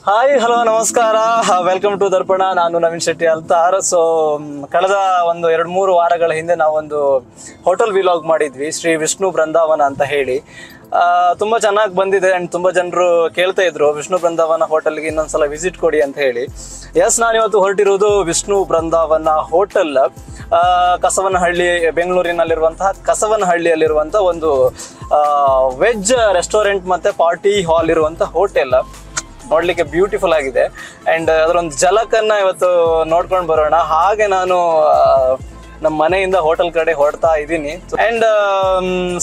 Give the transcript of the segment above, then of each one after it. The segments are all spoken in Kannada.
ಹಾಯ್ ಹಲೋ ನಮಸ್ಕಾರ, ವೆಲ್ಕಮ್ ಟು ದರ್ಪಣ. ನಾನು ನವೀನ್ ಶೆಟ್ಟಿ ಅಲ್ತಾರ್. ಸೊ ಕಳೆದ ಒಂದು 2-3 ವಾರಗಳ ಹಿಂದೆ ನಾವೊಂದು ಹೋಟೆಲ್ ವಿಲಾಗ್ ಮಾಡಿದ್ವಿ, ಶ್ರೀ ವಿಷ್ಣು ಬೃಂದಾವನ ಅಂತ ಹೇಳಿ. ತುಂಬ ಚೆನ್ನಾಗಿ ಬಂದಿದೆ ಆ್ಯಂಡ್ ತುಂಬ ಜನರು ಕೇಳ್ತಾ ಇದ್ರು ವಿಷ್ಣು ಬೃಂದಾವನ ಹೋಟೆಲ್ಗೆ ಇನ್ನೊಂದ್ಸಲ ವಿಸಿಟ್ ಕೊಡಿ ಅಂತ ಹೇಳಿ. ಎಸ್, ನಾನಿವತ್ತು ಹೊರಟಿರೋದು ವಿಷ್ಣು ಬೃಂದಾವನ ಹೋಟೆಲ್, ಕಸವನಹಳ್ಳಿ, ಬೆಂಗಳೂರಿನಲ್ಲಿರುವಂತಹ ಕಸವನಹಳ್ಳಿಯಲ್ಲಿರುವಂಥ ಒಂದು ವೆಜ್ ರೆಸ್ಟೋರೆಂಟ್ ಮತ್ತು ಪಾರ್ಟಿ ಹಾಲ್ ಇರುವಂಥ ಹೋಟೆಲ್. ನೋಡ್ಲಿಕ್ಕೆ ಬ್ಯೂಟಿಫುಲ್ ಆಗಿದೆ ಆ್ಯಂಡ್ ಅದರೊಂದು ಜಲಕನ್ನ ಇವತ್ತು ನೋಡ್ಕೊಂಡು ಬರೋಣ. ಹಾಗೆ ನಾನು ನಮ್ಮ ಮನೆಯಿಂದ ಹೋಟೆಲ್ ಕಡೆ ಹೊರಡ್ತಾ ಇದ್ದೀನಿ. ಆ್ಯಂಡ್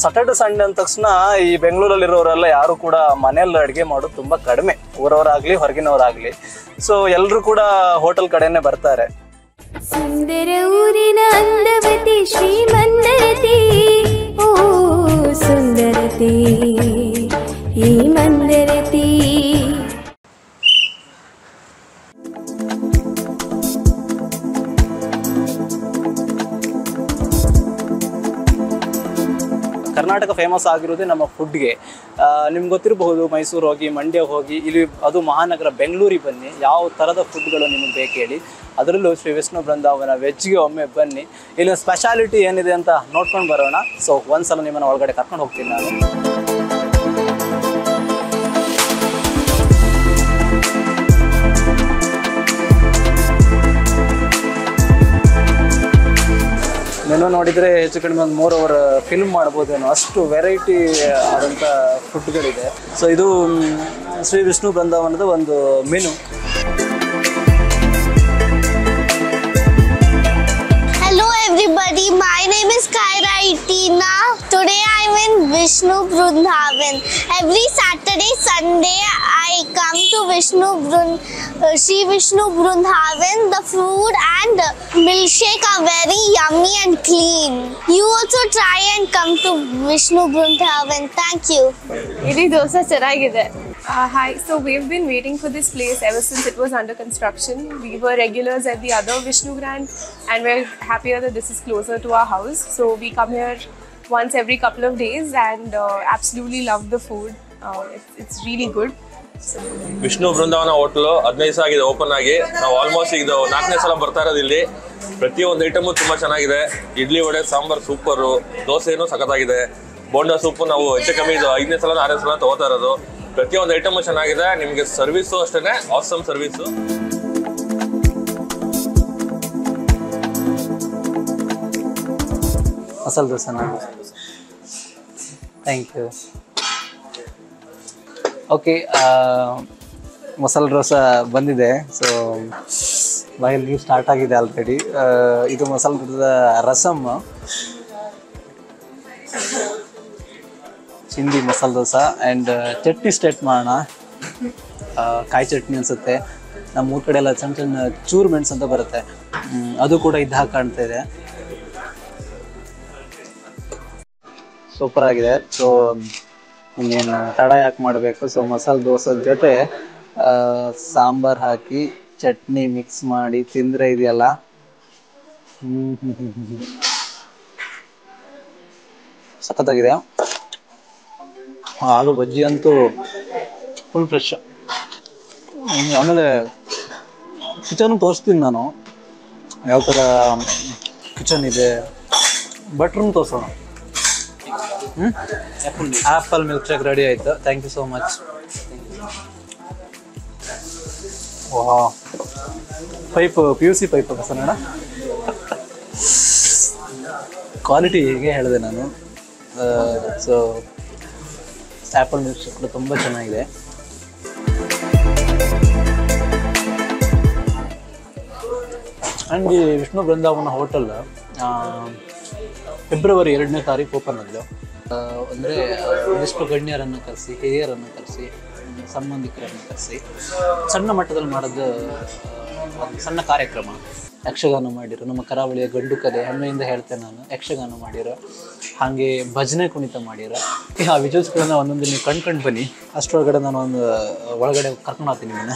ಸಾಟರ್ಡೆ ಸಂಡೇ ಅಂದ ತಕ್ಷಣ ಈ ಬೆಂಗಳೂರಲ್ಲಿರೋರೆಲ್ಲ ಯಾರು ಕೂಡ ಮನೆಯಲ್ಲಿ ಅಡುಗೆ ಮಾಡೋದು ತುಂಬ ಕಡಿಮೆ, ಊರವರಾಗಲಿ ಹೊರಗಿನವರಾಗಲಿ. ಸೊ ಎಲ್ಲರೂ ಕೂಡ ಹೋಟೆಲ್ ಕಡೆನೇ ಬರ್ತಾರೆ. ಸುಂದರ ಊರಿನ ಅಂದವತಿ ಶ್ರೀಮಂದರತಿ, ಓ ಸುಂದರತಿ ಈ ಮಂದರತಿ. ಕರ್ನಾಟಕ ಫೇಮಸ್ ಆಗಿರೋದೇ ನಮ್ಮ ಫುಡ್ಗೆ. ನಿಮ್ಗೆ ಗೊತ್ತಿರಬಹುದು, ಮೈಸೂರು ಹೋಗಿ, ಮಂಡ್ಯ ಹೋಗಿ, ಇಲ್ಲಿ ಅದು ಮಹಾನಗರ ಬೆಂಗಳೂರಿಗೆ ಬನ್ನಿ, ಯಾವ ಥರದ ಫುಡ್ಗಳು ನಿಮಗೆ ಬೇಕು ಹೇಳಿ. ಅದರಲ್ಲೂ ಶ್ರೀ ವಿಷ್ಣು ಬೃಂದಾವನ ವೆಜ್ಗೆ ಒಮ್ಮೆ ಬನ್ನಿ, ಇಲ್ಲಿನ ಸ್ಪೆಷಾಲಿಟಿ ಏನಿದೆ ಅಂತ ನೋಡ್ಕೊಂಡು ಬರೋಣ. ಸೊ ಒಂದ್ಸಲ ನಿಮ್ಮನ್ನು ಒಳಗಡೆ ಕರ್ಕೊಂಡು ಹೋಗ್ತೀನಿ ನಾನು. ಮೆನು ನೋಡಿದರೆ ಹೆಚ್ಚು ಕಡಿಮೆ ಒಂದು 3 ಅವರ್ ಫಿಲ್ಮ್ ಮಾಡ್ಬೋದೇನೋ, ಅಷ್ಟು ವೆರೈಟಿ ಆದಂಥ ಫುಡ್ಗಳಿದೆ. ಸೊ ಇದು ಶ್ರೀ ವಿಷ್ಣು ಬೃಂದಾವನದ ಒಂದು menu. Hello everybody, my name is Kaira Itina. Today I'm in Vishnu Brundavan. Every Saturday, Sunday I come to Sri Vishnu Brundavan. The food and milkshake are very yummy and clean. You also try and come to Vishnu Brundavan. Thank you. Idli dosa ಚೆನ್ನಾಗಿದೆ. Hi, so we've been waiting for this place ever since it was under construction. We were regulars at the other Vishnu Grand and we're happier that this is closer to our house. So we come here once every couple of days and absolutely love the food. It's really good. Vishnu Brindavan hotel 15 ದಿವಸ ಆಗಿದೆ ಓಪನ್ ಆಗಿ. ನಾವು ಆಲ್ಮೋಸ್ಟ್ ಇದು 4ನೇ ಸಲ ಬರ್ತಾ ಇರೋದು ಇಲ್ಲಿ. ಪ್ರತಿಯೊಂದು ಐಟಮು ತುಂಬ ಚೆನ್ನಾಗಿದೆ. ಇಡ್ಲಿ, ವಡೆ, ಸಾಂಬಾರು ಸೂಪರು, ದೋಸೆನೂ ಸಖತ್ತಾಗಿದೆ. ಬೋಂಡಾ ಸೂಪು ನಾವು ಹೆಚ್ಚು ಕಮ್ಮಿ ಇದು 5ನೇ ಸಲ 6ನೇ ಸಲ ತಗೋತಾ ಇರೋದು. ಪ್ರತಿಯೊಂದು ಐಟಮು ಚೆನ್ನಾಗಿದೆ. ನಿಮಗೆ ಸರ್ವಿಸು ಅಷ್ಟೇ ಆಸಮ್ ಸರ್ವಿಸು. ಮಸಾಲೆ ದೋಸೆನಾ? Thank you. Okay, masala dosa ಬಂದಿದೆ. ಸೊ ಬಾಯಲ್ಲಿ ಸ್ಟಾರ್ಟ್ ಆಗಿದೆ ಆಲ್ರೆಡಿ. ಇದು ಮಸಾಲೆ ದೋಸೆ ರಸಮ್, ಚಿಂದಿ ಮಸಾಲೆ ದೋಸೆ ಆ್ಯಂಡ್ ಚಟ್ನಿ ಸ್ಟಾರ್ಟ್ ಮಾಡೋಣ. ಕಾಯಿ ಚಟ್ನಿ ಅನಿಸುತ್ತೆ. ನಮ್ಮ ಊರ ಕಡೆ ಎಲ್ಲ ಸಣ್ಣ ಸಣ್ಣ ಚೂರು ಮೆಣಸು ಅಂತ ಬರುತ್ತೆ, ಅದು ಕೂಡ ಇದ್ದ ಹಾಗೆ ಕಾಣ್ತಾ ಇದೆ. ಸೂಪರ್ ಆಗಿದೆ. ಸೊ ಇನ್ನೇನು ತಡ ಯಾಕೆ ಮಾಡಬೇಕು. ಸೊ ಮಸಾಲೆ ದೋಸೆ ಜೊತೆ ಸಾಂಬಾರು ಹಾಕಿ ಚಟ್ನಿ ಮಿಕ್ಸ್ ಮಾಡಿ ತಿಂದರೆ ಇದೆಯಲ್ಲ, ಸಖತ್ತಾಗಿದೆ. ಆಲೂ ಬಜ್ಜಿ ಅಂತೂ ಫುಲ್ ಫ್ರೆಶ್. ಆಮೇಲೆ ಕಿಚನ್ ತೋರಿಸ್ತೀನಿ ನಾನು, ಯಾವ ಥರ ಕಿಚನ್ ಇದೆ. ಬಟ್ರೂಮ್ ತೋರಿಸೋಣ. ಆ್ಯಪಲ್ ಮಿಲ್ಕ್ ಶೇಕ್ ರೆಡಿ ಆಯಿತು. Thank you so much. ವಾ, pipe PUC pipe Kannada quality ಹೇಗೆ ಹೇಳಿದೆ ನಾನು. ಸೊ ಆ್ಯಪಲ್ ಮಿಲ್ಕ್ ಶೇಕ್ ಕೂಡ ತುಂಬ ಚೆನ್ನಾಗಿದೆ. ಆ್ಯಂಡ್ ಈ ವಿಷ್ಣು ಬೃಂದಾವನ ಹೋಟೆಲ್ ಫೆಬ್ರವರಿ 2ನೇ ತಾರೀಕು ಓಪನ್ ಆಗಿದೆ. ಅಂದರೆ ಎಷ್ಟು ಗಣ್ಯರನ್ನು ಕರೆಸಿ, ಹಿರಿಯರನ್ನು ಕರೆಸಿ, ಸಂಬಂಧಿಕರನ್ನು ಕರೆಸಿ ಸಣ್ಣ ಮಟ್ಟದಲ್ಲಿ ಮಾಡೋದು ಒಂದು ಸಣ್ಣ ಕಾರ್ಯಕ್ರಮ. ಯಕ್ಷಗಾನ ಮಾಡಿರೋ ನಮ್ಮ ಕರಾವಳಿಯ ಗಂಡು ಕಲೆ, ಹೆಮ್ಮೆಯಿಂದ ಹೇಳ್ತೇನೆ ನಾನು. ಯಕ್ಷಗಾನ ಮಾಡಿರೋ, ಹಾಗೆ ಭಜನೆ ಕುಣಿತ ಮಾಡಿರೋ. ಆ ವಿಜುವಲ್ಸ್ಗಳನ್ನ ಒಂದೊಂದು ನೀವು ಕಂಡ್ಕೊಂಡು ಬನ್ನಿ. ಅಷ್ಟರೊಳಗಡೆ ನಾನು ಒಂದು ಒಳಗಡೆ ಕರ್ಕೊಂಡು ಹೋಗ್ತೀನಿ ನಿಮ್ಮನ್ನ.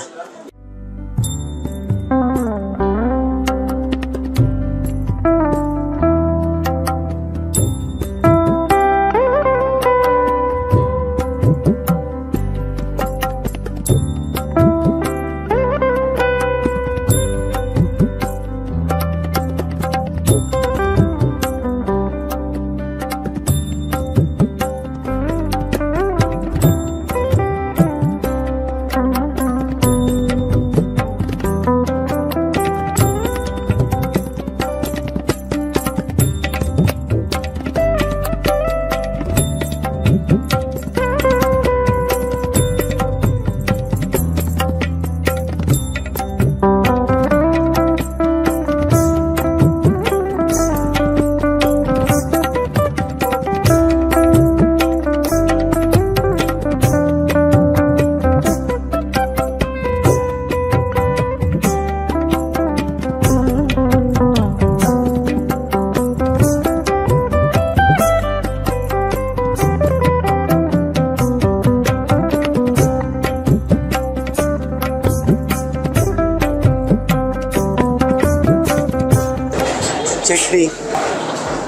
ಚಟ್ನಿ,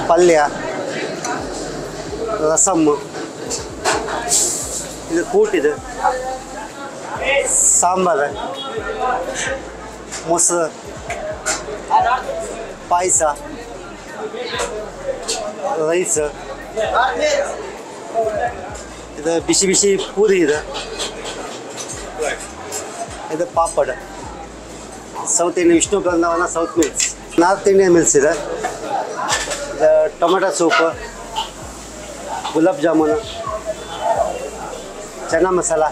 ಪಲ್ಯ, ರಸಮ್ಮು, ಇದು ಕೂಟಿದು, ಸಾಂಬಾರು, ಮೊಸರು, ಪಾಯಸ, ರೈಸ್, ಇದು ಬಿಸಿ ಬಿಸಿ ಪೂರಿ ಇದೆ, ಇದು papad. South Indian Vishnu Brindavan south meals. North Indian meals ಇದೆ. ಇದು tomato soup, gulab jamun, chana masala,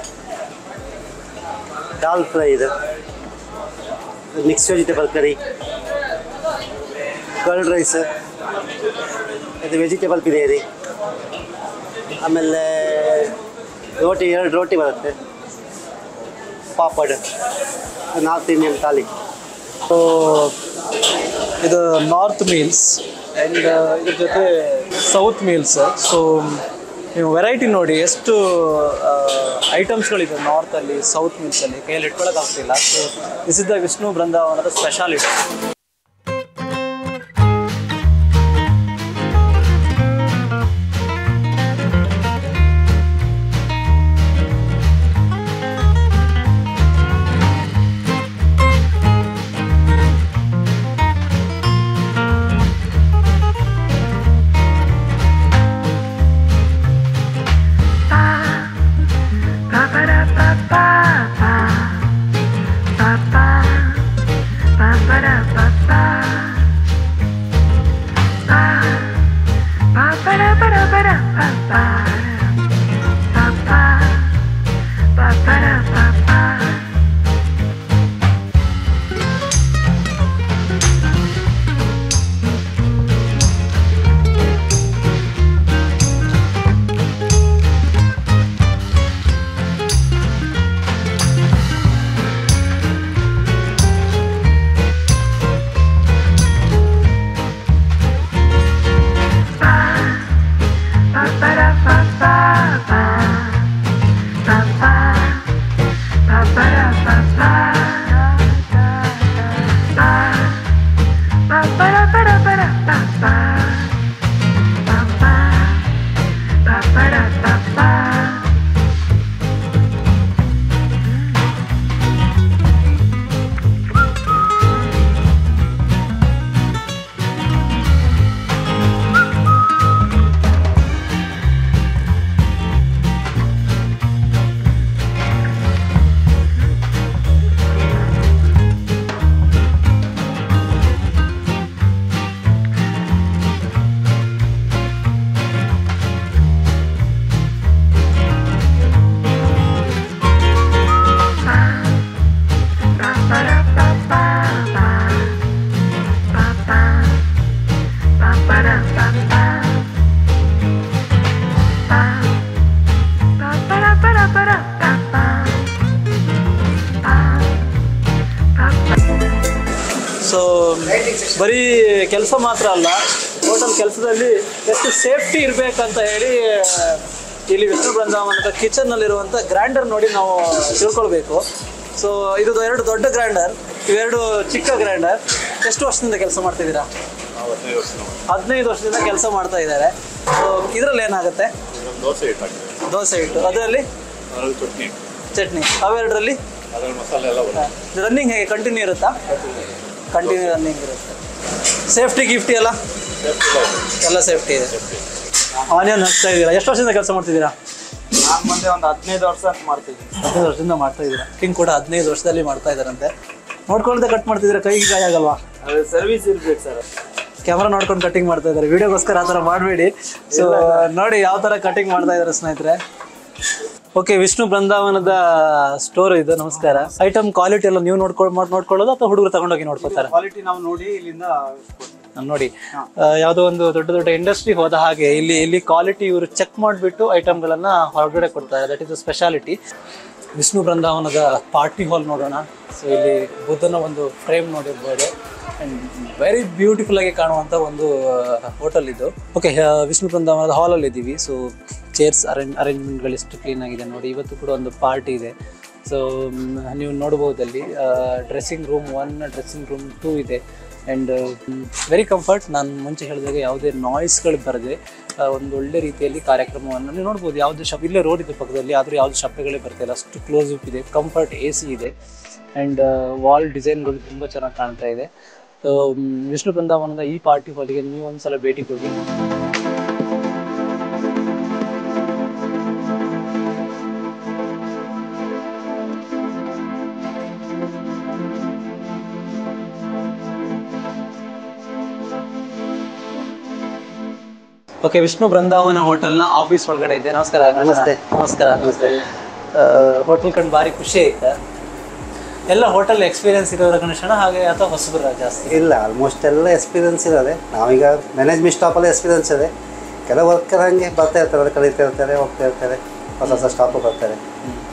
dal fry ಇದೆ, mix vegetable curry, curd rice, ಇದು ವೆಜಿಟೇಬಲ್ ಬಿರಿಯಾನಿ, ಆಮೇಲೆ ರೋಟಿ 2 ರೋಟಿ ಬರುತ್ತೆ, papad, north Indian thali. So ಇದು ನಾರ್ತ್ ಮೀಲ್ಸ್ ಆ್ಯಂಡ್ ಇದ್ರ ಜೊತೆ ಸೌತ್ ಮೀಲ್ಸ್. ಸೊ ನೀವು ವೆರೈಟಿ ನೋಡಿ ಎಷ್ಟು ಐಟಮ್ಸ್ಗಳಿದೆ ನಾರ್ತಲ್ಲಿ, ಸೌತ್ ಮೀಲ್ಸಲ್ಲಿ, ಕೈಯಲ್ಲಿ ಇಟ್ಕೊಳ್ಳೋಕ್ಕಾಗ್ತಿಲ್ಲ. So this is the Vishnu ಬೃಂದಾವನದ ಸ್ಪೆಷಾಲಿಟಿ. ಸೊ ಬರೀ ಕೆಲಸ ಮಾತ್ರ ಅಲ್ಲ, ಟೋಟಲ್ ಕೆಲಸದಲ್ಲಿ ಎಷ್ಟು ಸೇಫ್ಟಿ ಇರಬೇಕಂತ ಹೇಳಿ ಇಲ್ಲಿ ವಿಷ್ಣು ಬೃಂದಾವನದ ಕಿಚನ್ನಲ್ಲಿರುವಂಥ ಗ್ರೈಂಡರ್ ನೋಡಿ ನಾವು ತಿಳ್ಕೊಳ್ಬೇಕು. ಸೊ ಇದು 2 ದೊಡ್ಡ ಗ್ರೈಂಡರ್, ಇವೆರಡು ಚಿಕ್ಕ ಗ್ರೈಂಡರ್. ಎಷ್ಟು ವರ್ಷದಿಂದ ಕೆಲಸ ಮಾಡ್ತಿದ್ದೀರಾ? 15 ವರ್ಷದಿಂದ ಕೆಲಸ ಮಾಡ್ತಾ ಇದ್ದಾರೆ. ಸೊ ಇದರಲ್ಲಿ ಏನಾಗುತ್ತೆ? ದೋಸೆ ಹಿಟ್ಟು, ಅದರಲ್ಲಿ ಚಟ್ನಿ, ಅವೆರಡರಲ್ಲಿ ರನ್ನಿಂಗ್ ಹೇಗೆ ಕಂಟಿನ್ಯೂ ಇರುತ್ತಾ? ಕಂಟಿನ್ಯೂ ರನ್ನಿಂಗ್ ಇರುತ್ತೆ. ಸೇಫ್ಟಿ ಗಿಫ್ಟಿ ಎಲ್ಲ ಸೇಫ್ಟಿ ಇದೆ. ಆನಿಯನ್ ಹಚ್ತಾ ಇದ್ದೀರಾ? ಎಷ್ಟು ವರ್ಷದಿಂದ ಕೆಲಸ ಮಾಡ್ತಿದ್ದೀರಾ? ನಾನು ಮುಂದೆ ಒಂದು 15 ವರ್ಷ ಮಾಡ್ತಿದ್ದೀನಿ. 15 ವರ್ಷದಿಂದ ಮಾಡ್ತಾ ಇದ್ದೀರಾ. ಕಿಂಗ್ ಕೂಡ 15 ವರ್ಷದಲ್ಲಿ ಮಾಡ್ತಾ ಇದ್ದಾರಂತೆ. ನೋಡ್ಕೊಳ್ದೆ ಕಟ್ ಮಾಡ್ತಿದ್ದೀರಾ, ಕೈಗೆ ಗಾಯ ಆಗಲ್ವಾ? ಅದು ಸರ್ವಿಸ್ ಇರ್ಬೇಕು ಸರ್. ಕ್ಯಾಮ್ರಾ ನೋಡ್ಕೊಂಡು ಕಟಿಂಗ್ ಮಾಡ್ತಾ ಇದ್ದಾರೆ. ವಿಡಿಯೋಗೋಸ್ಕರ ಆ ಥರ ಮಾಡಬೇಡಿ. ಸೊ ನೋಡಿ ಯಾವ ಥರ ಕಟಿಂಗ್ ಮಾಡ್ತಾ ಇದ್ದಾರೆ ಸ್ನೇಹಿತರೆ. ಓಕೆ, ವಿಷ್ಣು ಬೃಂದಾವನದ ಸ್ಟೋರ್ ಇದು. ನಮಸ್ಕಾರ. ಐಟಮ್ ಕ್ವಾಲಿಟಿ ಎಲ್ಲ ನೀವು ನೋಡ್ಕೊಳ್ಳೋದು ಅಥವಾ ಹುಡುಗರು ತಗೊಂಡೋಗಿ ನೋಡ್ಕೊತಾರೆ? ಕ್ವಾಲಿಟಿ ನಾವು ನೋಡಿ ಇಲ್ಲಿಂದ ನೋಡಿ, ಯಾವುದೋ ಒಂದು ದೊಡ್ಡ ಇಂಡಸ್ಟ್ರಿ ಹೋದ ಹಾಗೆ ಇಲ್ಲಿ ಕ್ವಾಲಿಟಿ ಇವರು ಚೆಕ್ ಮಾಡಿಬಿಟ್ಟು ಐಟಮ್ಗಳನ್ನ ಹೊರಗಡೆ ಕೊಡ್ತಾರೆ. That is the speciality. Vishnu ಬೃಂದಾವನದ ಪಾರ್ಟಿ ಹಾಲ್ ನೋಡೋಣ. ಸೊ ಇಲ್ಲಿ ಬುದ್ಧನ ಒಂದು ಫ್ರೇಮ್ ನೋಡಿರ್ಬೋದು. ಆ್ಯಂಡ್ ವೆರಿ ಬ್ಯೂಟಿಫುಲ್ ಆಗಿ ಕಾಣುವಂಥ ಒಂದು ಹೋಟೆಲ್ ಇದು. ಓಕೆ, ವಿಷ್ಣು ಬೃಂದಾವನದ ಹಾಲಲ್ಲಿ ಇದ್ದೀವಿ. ಸೊ ಚೇರ್ಸ್ ಅರೇಂಜ್ಮೆಂಟ್ಗಳು ಎಷ್ಟು ಕ್ಲೀನ್ ಆಗಿದೆ ನೋಡಿ. ಇವತ್ತು ಕೂಡ ಒಂದು ಪಾರ್ಟಿ ಇದೆ. ಸೊ ನೀವು ನೋಡ್ಬೋದಲ್ಲಿ ಡ್ರೆಸ್ಸಿಂಗ್ ರೂಮ್ 1, ಡ್ರೆಸ್ಸಿಂಗ್ ರೂಮ್ 2 ಇದೆ. And very comfort. ನಾನು ಮುಂಚೆ ಹೇಳಿದಾಗ ಯಾವುದೇ ನಾಯ್ಸ್ಗಳು ಬರದೆ ಒಂದು ಒಳ್ಳೆ ರೀತಿಯಲ್ಲಿ ಕಾರ್ಯಕ್ರಮವನ್ನು ನೀವು ನೋಡ್ಬೋದು. ಯಾವುದೇ ಶಾಪ್ ಇಲ್ಲೇ ರೋಡ್ ಇದೆ ಪಕ್ಕದಲ್ಲಿ, ಆದರೂ ಯಾವುದೇ ಶಬ್ದಗಳೇ ಬರ್ತಾಯಿಲ್ಲ, ಅಷ್ಟು ಕ್ಲೋಸ್ ಅಪ್ ಇದೆ, ಕಂಫರ್ಟ್ AC ಇದೆ ಆ್ಯಂಡ್ ವಾಲ್ ಡಿಸೈನ್ಗಳು ತುಂಬ ಚೆನ್ನಾಗಿ ಕಾಣ್ತಾ ಇದೆ. ವಿಷ್ಣು ಬೃಂದಾವನದ ಈ ಪಾರ್ಟಿ ಹಾಲಿಗೆ ನೀವು ಒಂದ್ಸಲ ಭೇಟಿ ಕೊಡಿ. ಓಕೆ, ವಿಷ್ಣು ಬೃಂದಾವನ ಹೋಟೆಲ್ನ ಆಫೀಸ್ ಒಳಗಡೆ ಇದೆ. ನಮಸ್ಕಾರ. ನಮಸ್ತೆ. ನಮಸ್ಕಾರ. ಹೋಟೆಲ್ ಕಂಡು ಭಾರಿ ಖುಷಿ ಆಯ್ತಾ? ಎಲ್ಲ ಹೋಟೆಲ್ ಎಕ್ಸ್ಪೀರಿಯನ್ಸ್ ಇರೋರ ಗಣೇಶನ ಹಾಗೆ ಅಥವಾ ಹೊಸಬರ ಜಾಸ್ತಿ? ಇಲ್ಲ, ಆಲ್ಮೋಸ್ಟ್ ಎಲ್ಲ ಎಕ್ಸ್ಪೀರಿಯನ್ಸ್ ಇರೋದೆ. ನಾವೀಗ ಮ್ಯಾನೇಜ್ಮೆಂಟ್ ಸ್ಟಾಪಲ್ಲೇ ಎಕ್ಸ್ಪೀರಿಯನ್ಸ್ ಇದೆ. ಕೆಲವು ವರ್ಕರ್ ಹಂಗೆ ಬರ್ತಾ ಇರ್ತಾರೆ, ಕಲಿತಾ ಇರ್ತಾರೆ, ಹೋಗ್ತಾ ಇರ್ತಾರೆ, ಹೊಸ ಸ್ಟಾಪು ಬರ್ತಾರೆ.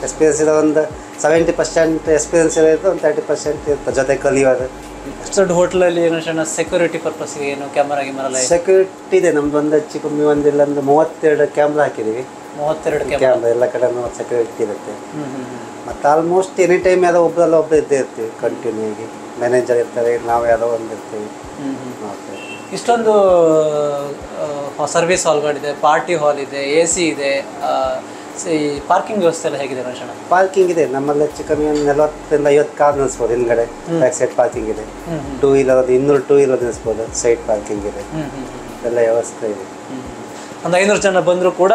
ಎಕ್ಸ್ಪೀರಿಯನ್ಸ್ ಇರೋ ಒಂದು 70% ಎಕ್ಸ್ಪೀರಿಯನ್ಸ್ ಇರೋದು, ಒಂದು 30% ಇರ್ತದೆ ಜೊತೆ ಕಲಿಯೋದು. ಅಷ್ಟು ದೊಡ್ಡ ಹೋಟೆಲಲ್ಲಿ ಗಣೇಶನ ಸೆಕ್ಯೂರಿಟಿ ಪರ್ಪಸ್ಗೆ ಏನು ಕ್ಯಾಮರಾ ಸೆಕ್ಯೂರಿಟಿ ಇದೆ ನಮ್ದು. ಒಂದು ಹೆಚ್ಚು ಕಮ್ಮಿ ಒಂದಿಲ್ಲ ಒಂದು 32 ಕ್ಯಾಮ್ರಾ ಹಾಕಿದ್ದೀವಿ. 32 ಕ್ಯಾಮ್ರಾ ಎಲ್ಲ ಕಡೆ ಸೆಕ್ಯೂರಿಟಿ ಇರುತ್ತೆ. ಮತ್ತು ಆಲ್ಮೋಸ್ಟ್ ಎನಿ ಟೈಮ್ ಯಾವುದೋ ಒಬ್ಬರಲ್ಲ ಒಬ್ಬರು ಇದ್ದೇ ಇರ್ತೀವಿ ಕಂಟಿನ್ಯೂ ಆಗಿ. ಮ್ಯಾನೇಜರ್ ಇರ್ತಾರೆ, ನಾವು ಯಾವುದೋ ಒಂದು ಇರ್ತೀವಿ. ಇಷ್ಟೊಂದು ಸರ್ವಿಸ್ ಹಾಲ್ಗಳಿದೆ, ಪಾರ್ಟಿ ಹಾಲ್ ಇದೆ, AC ಇದೆ, ಈ ಪಾರ್ಕಿಂಗ್ ವ್ಯವಸ್ಥೆ ಎಲ್ಲ ಹೇಗಿದೆ ಗಣೇಶನ? ಪಾರ್ಕಿಂಗ್ ಇದೆ ನಮ್ಮಲ್ಲಿ ಹೆಚ್ಚು ಕಮ್ಮಿ ಒಂದು 40 ರಿಂದ 50 ಕಾರ್ ನಿಲ್ಲಿಸ್ಬೋದು. ಹಿಂದ್ಗಡೆ ಬ್ಯಾಕ್ ಸೈಡ್ ಪಾರ್ಕಿಂಗ್ ಇದೆ. 2 ವೀಲರ್ 200 2 ವೀಲರ್ ನಿಲ್ಲಿಸ್ಬೋದು. ಸೈಡ್ ಪಾರ್ಕಿಂಗ್ ಇದೆ, ಎಲ್ಲ ವ್ಯವಸ್ಥೆ ಇದೆ. ಒಂದು 500 ಜನ ಬಂದರೂ ಕೂಡ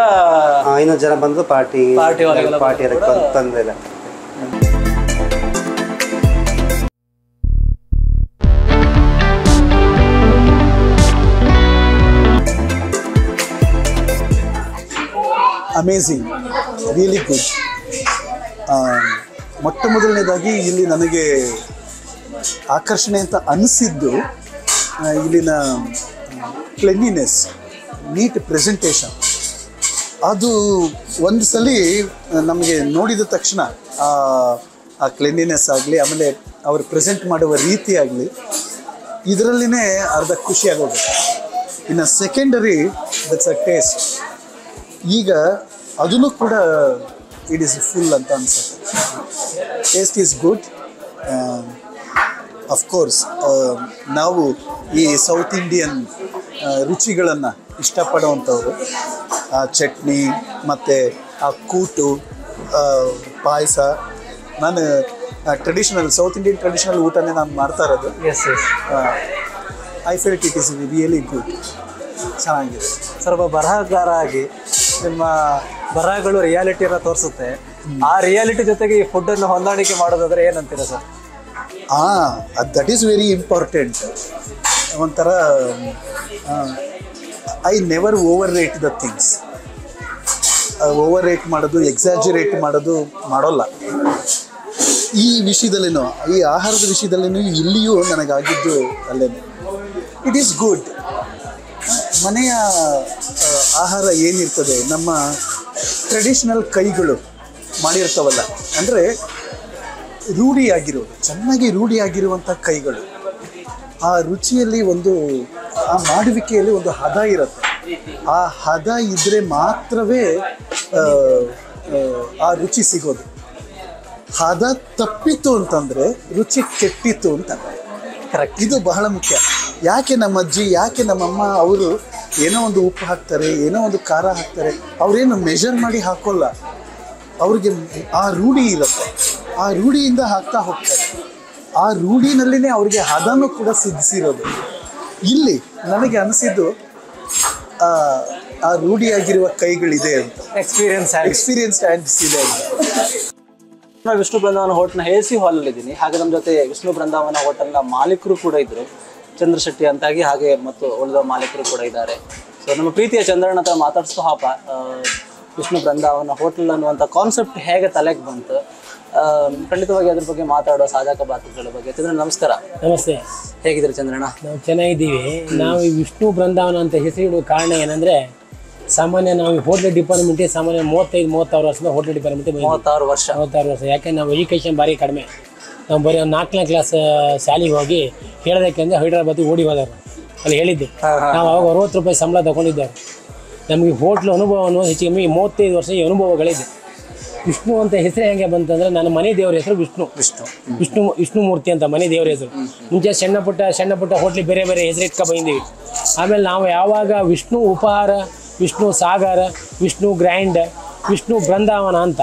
500 ಜನ ಬಂದರೂ ಪಾರ್ಟಿ ತೊಂದರೆ ಇಲ್ಲ. Amazing, really good. ಮೊಟ್ಟ ಮೊದಲನೇದಾಗಿ ಇಲ್ಲಿ ನನಗೆ ಆಕರ್ಷಣೆ ಅಂತ ಅನಿಸಿದ್ದು ಇಲ್ಲಿನ ಕ್ಲೆನ್ಲಿನೆಸ್, ನೀಟ್ ಪ್ರೆಸೆಂಟೇಷನ್. ಅದು ಒಂದು ಸಲ ನಮಗೆ ನೋಡಿದ ತಕ್ಷಣ ಆ ಕ್ಲೆನ್ಲಿನೆಸ್ ಆಗಲಿ, ಆಮೇಲೆ ಅವರು ಪ್ರೆಸೆಂಟ್ ಮಾಡುವ ರೀತಿ ಆಗಲಿ, ಇದರಲ್ಲಿನೇ ಅರ್ಧ ಖುಷಿಯಾಗೋದು. ಇನ್ನು ಸೆಕೆಂಡರಿ ದಟ್ಸ್ ಅ ಟೇಸ್ಟ್. ಈಗ ಅದನ್ನು ಕೂಡ ಇಟ್ ಈಸ್ ಫುಲ್ ಅಂತ ಅನಿಸುತ್ತೆ. Taste is good. ಅಫ್ಕೋರ್ಸ್ ನಾವು ಈ ಸೌತ್ ಇಂಡಿಯನ್ ರುಚಿಗಳನ್ನು ಇಷ್ಟಪಡುವಂಥವ್ರು. ಆ ಚಟ್ನಿ ಮತ್ತು ಆ ಕೂಟು, ಪಾಯಸ. ನಾನು ಟ್ರೆಡಿಷನಲ್ ಸೌತ್ ಇಂಡಿಯನ್ ಟ್ರೆಡಿಷನಲ್ ಊಟನೇ ನಾನು ಮಾಡ್ತಾ ಇರೋದು. I felt it is really good. ಚೆನ್ನಾಗಿದೆ. ಸ್ವಲ್ಪ ಬರಹಗಾರ ಆಗಿ ನಿಮ್ಮ ಬರಹಗಳು ರಿಯಾಲಿಟಿಯನ್ನು ತೋರಿಸುತ್ತೆ. ಆ ರಿಯಾಲಿಟಿ ಜೊತೆಗೆ ಈ ಫುಡ್ಡನ್ನು ಹೊಂದಾಣಿಕೆ ಮಾಡೋದಾದ್ರೆ ಏನಂತೀರ sir? That is very important. ಒಂಥರ I never over rate the things. Over rate ಮಾಡೋದು, ಎಕ್ಸಾಜುರೇಟ್ ಮಾಡೋದು ಮಾಡೋಲ್ಲ. ಈ ವಿಷಯದಲ್ಲಿನೂ, ಈ ಆಹಾರದ ವಿಷಯದಲ್ಲಿನೂ ಇಲ್ಲಿಯೂ ನನಗಾಗಿದ್ದು ಅಲ್ಲೇ. It is good. ಮನೆಯ ಆಹಾರ ಏನಿರ್ತದೆ, ನಮ್ಮ ಟ್ರೆಡಿಷ್ನಲ್ ಕೈಗಳು ಮಾಡಿರ್ತಾವಲ್ಲ, ಅಂದರೆ ರೂಢಿಯಾಗಿರೋದು, ಚೆನ್ನಾಗಿ ರೂಢಿಯಾಗಿರುವಂಥ ಕೈಗಳು. ಆ ರುಚಿಯಲ್ಲಿ ಒಂದು, ಆ ಮಾಡುವಿಕೆಯಲ್ಲಿ ಒಂದು ಹದ ಇರುತ್ತೆ. ಆ ಹದ ಇದ್ದರೆ ಮಾತ್ರವೇ ಆ ರುಚಿ ಸಿಗೋದು. ಹದ ತಪ್ಪಿತು ಅಂತಂದರೆ ರುಚಿ ಕೆಟ್ಟಿತ್ತು ಅಂತ. ಕರೆಕ್ಟ್. ಇದು ಬಹಳ ಮುಖ್ಯ. ಯಾಕೆ ನಮ್ಮ ಅಜ್ಜಿ, ಯಾಕೆ ನಮ್ಮಮ್ಮ ಅವರು ಏನೋ ಒಂದು ಉಪ್ಪು ಹಾಕ್ತಾರೆ, ಏನೋ ಒಂದು ಖಾರ ಹಾಕ್ತಾರೆ, ಅವರೇನು ಮೆಷರ್ ಮಾಡಿ ಹಾಕೋಲ್ಲ. ಅವ್ರಿಗೆ ಆ ರೂಢಿ ಇರುತ್ತೆ, ಆ ರೂಢಿಯಿಂದ ಹಾಕ್ತಾ ಹೋಗ್ತಾರೆ. ಆ ರೂಢಿನಲ್ಲಿನೇ ಅವ್ರಿಗೆ ಹದನೂ ಕೂಡ ಸಿದ್ಧಿಸಿರೋದು. ಇಲ್ಲಿ ನನಗೆ ಅನಿಸಿದ್ದು ಆ ರೂಢಿಯಾಗಿರುವ ಕೈಗಳಿದೆ ಅಂತ. ಎಕ್ಸ್ಪೀರಿಯನ್ಸ್ ಹ್ಯಾಂಡ್ಸ್ ಇದೆ ಅಂತ. ವಿಷ್ಣು ಬೃಂದಾವನ ಹೋಟೆಲ್ನ AC ಹಾಲಲ್ಲಿ ಇದ್ದೀನಿ. ಹಾಗೆ ನಮ್ಮ ಜೊತೆ ವಿಷ್ಣು ಬೃಂದಾವನ ಹೋಟೆಲ್ನ ಮಾಲೀಕರು ಕೂಡ ಇದ್ರು, ಚಂದ್ರಶೆಟ್ಟಿ ಅಂತಾಗಿ, ಹಾಗೆ ಮತ್ತು ಉಳಿದ ಮಾಲೀಕರು ಕೂಡ ಇದ್ದಾರೆ. ಸೊ ನಮ್ಮ ಪ್ರೀತಿಯ ಚಂದ್ರಣ್ಣ ಹತ್ರ ಮಾತಾಡಿಸ್ತು. ವಿಷ್ಣು ಬೃಂದಾವನ ಹೋಟೆಲ್ ಅನ್ನುವಂಥ ಕಾನ್ಸೆಪ್ಟ್ ಹೇಗೆ ತಲೆಗೆ ಬಂತು, ಖಂಡಿತವಾಗಿ ಅದ್ರ ಬಗ್ಗೆ ಮಾತಾಡೋ ಸಾಧಕ ಬಾಧಕಗಳ ಬಗ್ಗೆ. ಚಂದ್ರಣ್ಣ ನಮಸ್ಕಾರ. ನಮಸ್ತೆ. ಹೇಗಿದ್ದೀರಿ ಚಂದ್ರಣ್ಣ? ನಾವು ಚೆನ್ನಾಗಿದ್ದೀವಿ. ನಾವು ಈ ವಿಷ್ಣು ಬೃಂದಾವನ ಅಂತ ಹೆಸರಿಡುವ ಕಾರಣ ಏನಂದರೆ, ಸಾಮಾನ್ಯ ನಾವು ಹೋಟೆಲ್ ಡಿಪಾರ್ಟ್ಮೆಂಟಿಗೆ ಸಾಮಾನ್ಯ 35-36 ವರ್ಷದ ಹೋಟೆಲ್ ಡಿಪಾರ್ಟ್ಮೆಂಟಿಗೆ 36 ವರ್ಷ. ಯಾಕೆ ನಾವು ಎಜುಕೇಷನ್ ಭಾರಿ ಕಡಿಮೆ. ನಾವು ಬರೀ 4ನೇ ಕ್ಲಾಸ್ ಶಾಲೆಗೆ ಹೋಗಿ ಹೇಳೋದಕ್ಕೆಂದ್ರೆ ಹೈದ್ರಾಬಾದಿಗೆ ಓಡಿ ಹೋದವರು ಅಲ್ಲಿ ಹೇಳಿದ್ದು. ನಾವು ಅವಾಗ 60 ರೂಪಾಯಿ ಸಂಬಳ ತಗೊಂಡಿದ್ದೆವು. ನಮಗೆ ಹೋಟ್ಲು ಅನುಭವವನ್ನು ಹೆಚ್ಚು ಕಮ್ಮಿ 35 ವರ್ಷ ಈ ಅನುಭವಗಳಿದೆ. ವಿಷ್ಣು ಅಂತ ಹೆಸರು ಹೆಂಗೆ ಬಂತಂದ್ರೆ ನನ್ನ ಮನೆ ದೇವ್ರ ಹೆಸರು ವಿಷ್ಣುಮೂರ್ತಿ ಅಂತ ಮನೆ ದೇವ್ರ ಹೆಸರು. ಮುಂಚೆ ಸಣ್ಣ ಪುಟ್ಟ ಹೋಟ್ಲಿ ಬೇರೆ ಬೇರೆ ಹೆಸರು ಇಟ್ಕೊ ಬಂದಿವಿ. ಆಮೇಲೆ ನಾವು ಯಾವಾಗ ವಿಷ್ಣು ಉಪಹಾರ, ವಿಷ್ಣು ಸಾಗರ, ವಿಷ್ಣು ಗ್ರ್ಯಾಂಡ್, ವಿಷ್ಣು ಬೃಂದಾವನ ಅಂತ,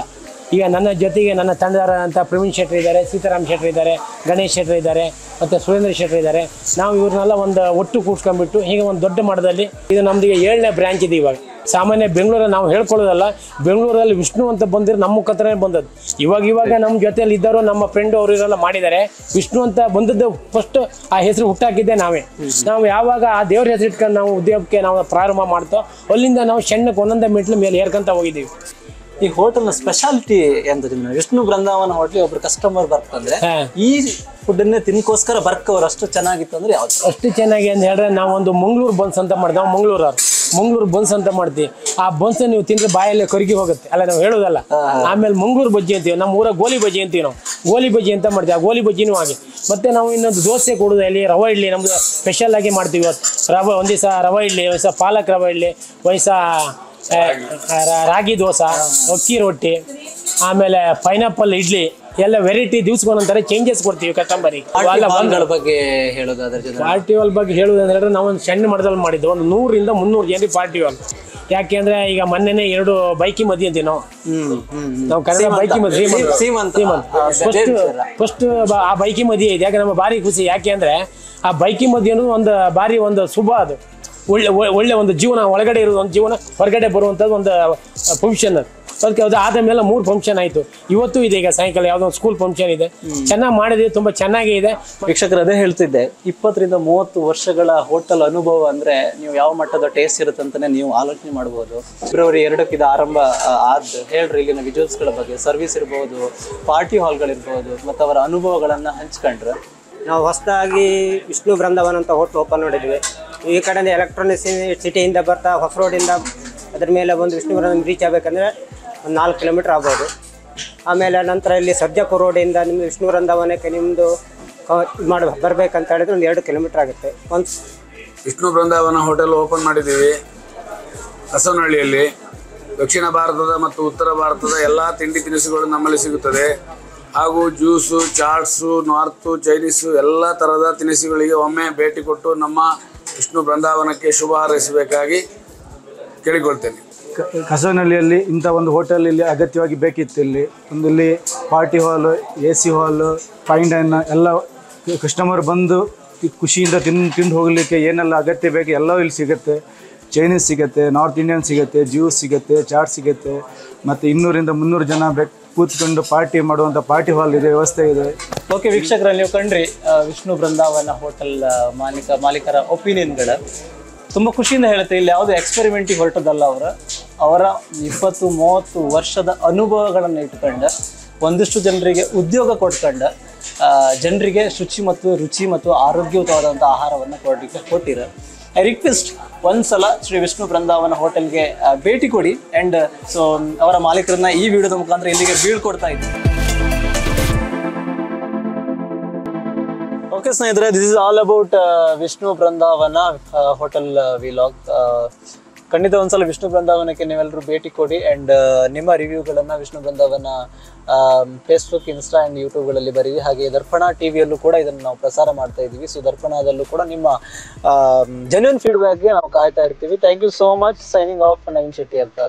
ಈಗ ನನ್ನ ಜೊತೆಗೆ ನನ್ನ ತಂಡದಾರಂಥ ಪ್ರವೀಣ್ ಶೆಟ್ಟಿ ಇದ್ದಾರೆ, ಸೀತಾರಾಮ್ ಶೆಟ್ಟಿ ಇದ್ದಾರೆ, ಗಣೇಶ್ ಶೆಟ್ಟಿ ಇದ್ದಾರೆ, ಮತ್ತು ಸುರೇಂದ್ರ ಶೆಟ್ಟಿ ಇದ್ದಾರೆ. ನಾವು ಇವ್ರನ್ನೆಲ್ಲ ಒಂದು ಒಟ್ಟು ಕೂಡ್ಸ್ಕೊಂಡ್ಬಿಟ್ಟು ಹೀಗೆ ಒಂದು ದೊಡ್ಡ ಮಟ್ಟದಲ್ಲಿ ಇದು ನಮ್ದಿಗೆ 7ನೇ ಬ್ರ್ಯಾಂಚ್ ಇದೆ ಇವಾಗ. ಸಾಮಾನ್ಯ ಬೆಂಗಳೂರಲ್ಲಿ ನಾವು ಹೇಳ್ಕೊಳ್ಳೋದಲ್ಲ, ಬೆಂಗಳೂರಲ್ಲಿ ವಿಷ್ಣು ಅಂತ ಬಂದಿರೋ ನಮ್ಮ ಮುಖಾಂತರನೇ ಬಂದದ್ದು. ಇವಾಗ ನಮ್ಮ ಜೊತೆಯಲ್ಲಿ ಇದ್ದವರು ನಮ್ಮ ಫ್ರೆಂಡ್ ಅವರು ಇವರೆಲ್ಲ ಮಾಡಿದ್ದಾರೆ. ವಿಷ್ಣು ಅಂತ ಬಂದದ್ದು ಫಸ್ಟ್ ಆ ಹೆಸರು ಹುಟ್ಟಾಕಿದ್ದೆ ನಾವೇ. ನಾವು ಯಾವಾಗ ಆ ದೇವ್ರ ಹೆಸರು ಇಟ್ಕೊಂಡು ನಾವು ಉದ್ಯೋಗಕ್ಕೆ ನಾವು ಪ್ರಾರಂಭ ಮಾಡ್ತೋ ಅಲ್ಲಿಂದ ನಾವು ಸಣ್ಣಕ್ಕೆ ಒಂದೊಂದೇ ಮೆಟ್ಲು ಮೇಲೆ ಏರ್ಕೊಂತ ಹೋಗಿದ್ದೀವಿ. ಈ ಹೋಟೆಲ್ ನ ಸ್ಪೆಷಾಲಿಟಿ ಎಂತ ವಿಷ್ಣು ಬೃಂದಾವನ ಹೋಟ್ಲಿಗೆ ಒಬ್ರು ಕಸ್ಟಮರ್ ಬರ್ತಂದ್ರೆ ಈ ಫುಡ್ ಅನ್ನೇ ತಿನ್ಕೋಸ್ಕರ ಬರ್ಕವ್ರು ಅಷ್ಟು ಚೆನ್ನಾಗಿತ್ತು ಅಂದ್ರೆ ಯಾವ್ದು? ಅಷ್ಟು ಚೆನ್ನಾಗಿ ಅಂತ ಹೇಳಿದ್ರೆ ನಾವು ಒಂದು ಮಂಗಳೂರು ಬನ್ಸ್ ಅಂತ ಮಾಡ್ತೀವಿ. ನಾವು ಮಂಗಳೂರು ಬನ್ಸ್ ಅಂತ ಮಾಡ್ತೀವಿ. ಆ ಬನ್ಸ್ ನೀವು ತಿಂದ್ರೆ ಬಾಯಲ್ಲೇ ಕರಗಿ ಹೋಗುತ್ತೆ, ಅಲ್ಲ ನಾವು ಹೇಳೋದಲ್ಲ. ಆಮೇಲೆ ಮಂಗಳೂರು ಬಜ್ಜಿ ಅಂತೀವಿ, ನಮ್ಮ ಊರಾಗ ಗೋಲಿ ಬಜ್ಜಿ ಅಂತೀವಿ. ನಾವು ಗೋಲಿ ಬಜ್ಜಿ ಅಂತ ಮಾಡ್ತೀವಿ, ಆ ಗೋಲಿ ಬಜ್ಜಿನೂ ಹಾಗೆ. ಮತ್ತೆ ನಾವು ಇನ್ನೊಂದು ದೋಸೆ ಕೊಡೋದು ಅಲ್ಲಿ ರವೆ ಇಡ್ಲಿ ನಮ್ದು ಸ್ಪೆಷಲ್ ಆಗಿ ಮಾಡ್ತೀವಿ. ಇವತ್ತು ಒಂದು ದಿವಸ ರವೆ ಇಡ್ಲಿ, ಒಂದು ದಿವಸ ಪಾಲಕ್ ರವೆ ಇಡ್ಲಿ, ಒಂದು ದಿವಸ ರಾಗಿ ದೋಸೆ, ಅಕ್ಕಿ ರೊಟ್ಟಿ, ಆಮೇಲೆ ಪೈನಾಪಲ್ ಇಡ್ಲಿ, ಎಲ್ಲ ವೆರೈಟಿ ದಿವ್ಸಗೊಂದೊಂಥರ ಚೇಂಜಸ್ ಕೊಡ್ತೀವಿ ಕಸ್ಟಮರಿಗೆ. ಬಗ್ಗೆ ಹೇಳೋದಾದ್ರೆ ಪಾರ್ಟಿ ಹಾಲ್ ಬಗ್ಗೆ ಹೇಳೋದಂದ್ರೆ ನಾವು ಒಂದು ಸಣ್ಣ ಮಟ್ಟದಲ್ಲಿ ಮಾಡಿದ್ದು, ಒಂದು 100ರಿಂದ 300 ಜನರಿಗೆ ಪಾರ್ಟಿ ಹಾಲ್. ಯಾಕೆಂದ್ರೆ ಈಗ ಮೊನ್ನೆನೇ 2 ಬೈಕಿ ಮದಿ ಅಂತೀವಿ ನಾವು ಕನ್ನಡ ಬೈಕಿ ಮದಿ ಫಸ್ಟ್ ಆ ಬೈಕಿ ಮದಿ ಇದೆ. ಯಾಕೆ ನಮ್ಮ ಭಾರಿ ಖುಷಿ, ಯಾಕೆ ಅಂದ್ರೆ ಆ ಬೈಕಿ ಮದಿ ಅನ್ನೋದು ಒಂದು ಶುಭ, ಅದು ಒಳ್ಳೆ ಒಂದು ಜೀವನ, ಒಳಗಡೆ ಇರೋದು ಒಂದು ಜೀವನ, ಹೊರಗಡೆ ಬರುವಂಥದ್ದು ಒಂದು ಫಂಕ್ಷನ್. ಅದಕ್ಕೆ ಅದು ಆದ ಮೇಲೆ 3 ಫಂಕ್ಷನ್ ಆಯಿತು. ಇವತ್ತು ಇದೆ, ಈಗ ಸಾಯಂಕಾಲ ಯಾವುದೋ ಒಂದು ಸ್ಕೂಲ್ ಫಂಕ್ಷನ್ ಇದೆ. ಚೆನ್ನಾಗಿ ಮಾಡಿದ್ವಿ, ತುಂಬ ಚೆನ್ನಾಗೇ ಇದೆ. ವೀಕ್ಷಕರು ಅದೇ ಹೇಳ್ತಿದ್ದೆ, 20ರಿಂದ 30 ವರ್ಷಗಳ ಹೋಟೆಲ್ ಅನುಭವ ಅಂದ್ರೆ ನೀವು ಯಾವ ಮಟ್ಟದ ಟೇಸ್ಟ್ ಇರುತ್ತೆ ಅಂತಾನೆ ನೀವು ಆಲೋಚನೆ ಮಾಡಬಹುದು. ಫೆಬ್ರವರಿ 2ಕ್ಕೆ ಇದು ಆರಂಭ ಹೇಳ್ರಿ ಇಲ್ಲಿನ ವಿಜುವಲ್ಸ್ಗಳ ಬಗ್ಗೆ, ಸರ್ವಿಸ್ ಇರ್ಬೋದು, ಪಾರ್ಟಿ ಹಾಲ್ಗಳಿರ್ಬೋದು, ಮತ್ತು ಅವರ ಅನುಭವಗಳನ್ನ ಹಂಚ್ಕೊಂಡ್ರೆ. ನಾವು ಹೊಸದಾಗಿ ವಿಷ್ಣು ಬೃಂದಾವನ ಅಂತ ಹೋಟ್ಲ್ ಓಪನ್ ಮಾಡಿದ್ವಿ. ಈ ಕಡೆಯಿಂದ ಎಲೆಕ್ಟ್ರಾನಿಕ್ ಸಿಟಿಯಿಂದ ಬರ್ತಾ ಹೊಸ ರೋಡಿಂದ ಅದ್ರ ಮೇಲೆ ಒಂದು ವಿಷ್ಣು ಬೃಂದಾವನ ರೀಚ್ ಆಗಬೇಕಂದ್ರೆ ಒಂದು 4 ಕಿಲೋಮೀಟ್ರ್ ಆಗ್ಬೋದು. ಆಮೇಲೆ ನಂತರ ಇಲ್ಲಿ ಸರ್ಜಾಪುರ ರೋಡಿಂದ ನಿಮ್ಮದು ವಿಷ್ಣು ಬೃಂದಾವನಕ್ಕೆ ನಿಮ್ಮದು ಬರಬೇಕಂತ ಹೇಳಿದ್ರೆ ಒಂದು 2 ಕಿಲೋಮೀಟ್ರ್ ಆಗುತ್ತೆ. ವಿಷ್ಣು ಬೃಂದಾವನ ಹೋಟೆಲ್ ಓಪನ್ ಮಾಡಿದ್ದೀವಿ ಬಸವನಹಳ್ಳಿಯಲ್ಲಿ. ದಕ್ಷಿಣ ಭಾರತದ ಮತ್ತು ಉತ್ತರ ಭಾರತದ ಎಲ್ಲ ತಿಂಡಿ ತಿನಿಸುಗಳು ನಮ್ಮಲ್ಲಿ ಸಿಗುತ್ತದೆ. ಹಾಗೂ ಜ್ಯೂಸು, ಚಾಟ್ಸು, ನಾರ್ತು, ಚೈನೀಸು ಎಲ್ಲ ಥರದ ತಿನಿಸುಗಳಿಗೆ ಒಮ್ಮೆ ಭೇಟಿ ಕೊಟ್ಟು ನಮ್ಮ ವಿಷ್ಣು ಬೃಂದಾವನಕ್ಕೆ ಶುಭ ಹಾರೈಸಬೇಕಾಗಿ ಕೇಳಿಕೊಳ್ತೇನೆ. ಕಸವನಹಳ್ಳಿಯಲ್ಲಿ ಇಂಥ ಒಂದು ಹೋಟೆಲ್ ಇಲ್ಲಿ ಅಗತ್ಯವಾಗಿ ಬೇಕಿತ್ತು. ಇಲ್ಲಿ ಪಾರ್ಟಿ ಹಾಲು, AC ಹಾಲು, ಫೈನ್ ಡೈನ್ ಎಲ್ಲ ಕಸ್ಟಮರ್ ಬಂದು ಖುಷಿಯಿಂದ ತಿಂದು ಹೋಗಲಿಕ್ಕೆ ಏನೆಲ್ಲ ಅಗತ್ಯ ಬೇಕು ಎಲ್ಲವೂ ಇಲ್ಲಿ ಸಿಗುತ್ತೆ. ಚೈನೀಸ್ ಸಿಗುತ್ತೆ, ನಾರ್ತ್ ಇಂಡಿಯನ್ ಸಿಗುತ್ತೆ, ಜ್ಯೂಸ್ ಸಿಗುತ್ತೆ, ಚಾಟ್ ಸಿಗುತ್ತೆ, ಮತ್ತು 200ರಿಂದ 300 ಜನ ಕೂತ್ಕೊಂಡು ಪಾರ್ಟಿ ಮಾಡುವಂಥ ಪಾರ್ಟಿ ಹಾಲ್ ಇದೆ, ವ್ಯವಸ್ಥೆ ಇದೆ. ಓಕೆ ವೀಕ್ಷಕರಲ್ಲಿ ನೀವು ಕಂಡ್ರಿ ವಿಷ್ಣು ಬೃಂದಾವನ ಹೋಟೆಲ್ ಮಾಲೀಕರ ಒಪಿನಿಯನ್ಗಳು. ತುಂಬ ಖುಷಿಯಿಂದ ಹೇಳುತ್ತೆ, ಇಲ್ಲಿ ಯಾವುದೇ ಎಕ್ಸ್ಪೆರಿಮೆಂಟಿಗೆ ಹೊರಟದಲ್ಲ. ಅವರ 20-30 ವರ್ಷದ ಅನುಭವಗಳನ್ನು ಇಟ್ಕೊಂಡು ಒಂದಿಷ್ಟು ಜನರಿಗೆ ಉದ್ಯೋಗ ಕೊಟ್ಕೊಂಡು ಜನರಿಗೆ ರುಚಿ ಮತ್ತು ಆರೋಗ್ಯಯುತವಾದಂಥ ಆಹಾರವನ್ನು ಕೊಟ್ಟಿರ. ಐ ರಿಕ್ವೆಸ್ಟ್ ಒಂದ್ಸಲ ಶ್ರೀ ವಿಷ್ಣು ಬೃಂದಾವನ ಹೋಟೆಲ್ಗೆ ಭೇಟಿ ಕೊಡಿ. ಆ್ಯಂಡ್ ಸೊ ಅವರ ಮಾಲೀಕರನ್ನ ಈ ವಿಡಿಯೋದ ಮುಖಾಂತರ ಇಲ್ಲಿಗೆ ಬೀಳ್ಕೊಡ್ತಾ ಇದ್ದೀನಿ. ಓಕೆ ಸ್ನೇಹಿತರೆ, this is all about Vishnu Brindavan hotel vlog. ಖಂಡಿತ ಒಂದ್ಸಲ ವಿಷ್ಣು ಬೃಂದಾವನಕ್ಕೆ ನೀವೆಲ್ಲರೂ ಭೇಟಿ ಕೊಡಿ. ಆ್ಯಂಡ್ ನಿಮ್ಮ ರಿವ್ಯೂಗಳನ್ನು ವಿಷ್ಣು ಬೃಂದಾವನ ಫೇಸ್ಬುಕ್, ಇನ್ಸ್ಟಾ ಆ್ಯಂಡ್ ಯೂಟ್ಯೂಬ್ಗಳಲ್ಲಿ ಬರೀರಿ. ಹಾಗೆ ದರ್ಪಣ ಟಿವಿಯಲ್ಲೂ ಕೂಡ ಇದನ್ನು ನಾವು ಪ್ರಸಾರ ಮಾಡ್ತಾ ಇದ್ದೀವಿ. ಸೊ ದರ್ಪಣದಲ್ಲೂ ಕೂಡ ನಿಮ್ಮ ಜೆನ್ಯೂನ್ ಫೀಡ್ಬ್ಯಾಕ್ಗೆ ನಾವು ಕಾಯ್ತಾ ಇರ್ತೀವಿ. Thank you so much. Signing off Naveen Shetty ಅಂತ.